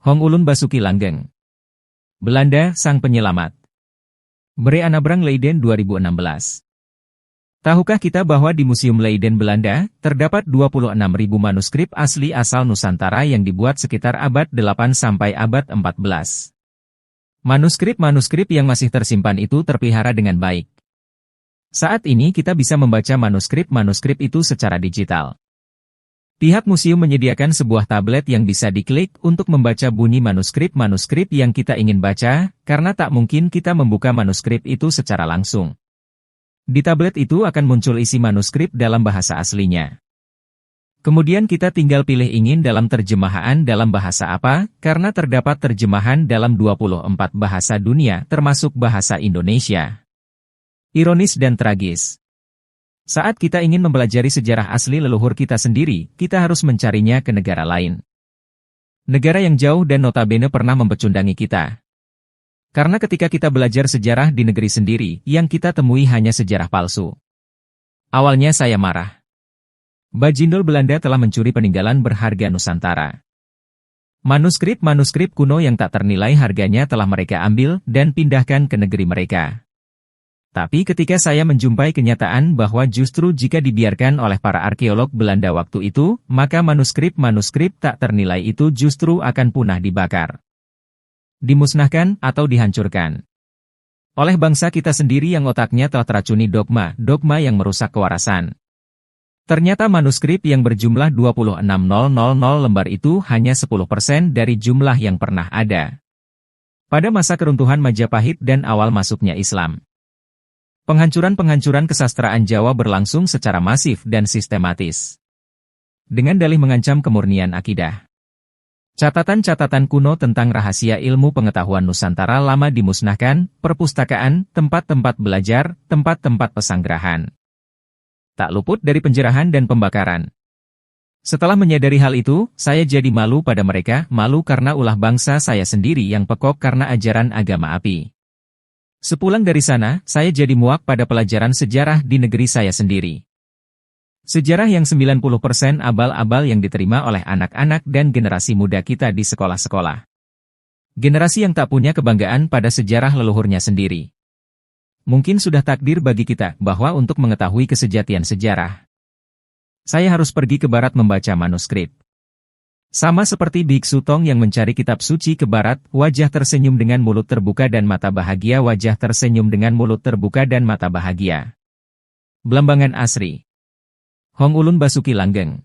Hong Ulun Basuki Langgeng. Belanda, Sang Penyelamat. Bereanabrang Leiden 2016. Tahukah kita bahwa di Museum Leiden Belanda, terdapat 26.000 manuskrip asli asal Nusantara yang dibuat sekitar abad 8 sampai abad 14. Manuskrip-manuskrip yang masih tersimpan itu terpelihara dengan baik. Saat ini kita bisa membaca manuskrip-manuskrip itu secara digital. Pihak museum menyediakan sebuah tablet yang bisa diklik untuk membaca bunyi manuskrip-manuskrip yang kita ingin baca, karena tak mungkin kita membuka manuskrip itu secara langsung. Di tablet itu akan muncul isi manuskrip dalam bahasa aslinya. Kemudian kita tinggal pilih ingin dalam terjemahan dalam bahasa apa, karena terdapat terjemahan dalam 24 bahasa dunia termasuk bahasa Indonesia. Ironis dan tragis. Saat kita ingin mempelajari sejarah asli leluhur kita sendiri, kita harus mencarinya ke negara lain. Negara yang jauh dan notabene pernah mempecundangi kita. Karena ketika kita belajar sejarah di negeri sendiri, yang kita temui hanya sejarah palsu. Awalnya saya marah. Bajindul Belanda telah mencuri peninggalan berharga Nusantara. Manuskrip-manuskrip kuno yang tak ternilai harganya telah mereka ambil dan pindahkan ke negeri mereka. Tapi ketika saya menjumpai kenyataan bahwa justru jika dibiarkan oleh para arkeolog Belanda waktu itu, maka manuskrip-manuskrip tak ternilai itu justru akan punah dibakar, dimusnahkan atau dihancurkan oleh bangsa kita sendiri yang otaknya telah teracuni dogma yang merusak kewarasan. Ternyata manuskrip yang berjumlah 26.000 lembar itu hanya 10% dari jumlah yang pernah ada pada masa keruntuhan Majapahit dan awal masuknya Islam. Penghancuran-penghancuran kesastraan Jawa berlangsung secara masif dan sistematis, dengan dalih mengancam kemurnian akidah. Catatan-catatan kuno tentang rahasia ilmu pengetahuan Nusantara lama dimusnahkan, perpustakaan, tempat-tempat belajar, tempat-tempat pesanggerahan tak luput dari penjarahan dan pembakaran. Setelah menyadari hal itu, saya jadi malu pada mereka, malu karena ulah bangsa saya sendiri yang pekok karena ajaran agama api. Sepulang dari sana, saya jadi muak pada pelajaran sejarah di negeri saya sendiri. Sejarah yang 90% abal-abal yang diterima oleh anak-anak dan generasi muda kita di sekolah-sekolah. Generasi yang tak punya kebanggaan pada sejarah leluhurnya sendiri. Mungkin sudah takdir bagi kita bahwa untuk mengetahui kesejatian sejarah, saya harus pergi ke barat membaca manuskrip. Sama seperti Biksu Tong yang mencari kitab suci ke barat, wajah tersenyum dengan mulut terbuka dan mata bahagia, wajah tersenyum dengan mulut terbuka dan mata bahagia. Blambangan Asri. Hong Ulun Basuki Langgeng.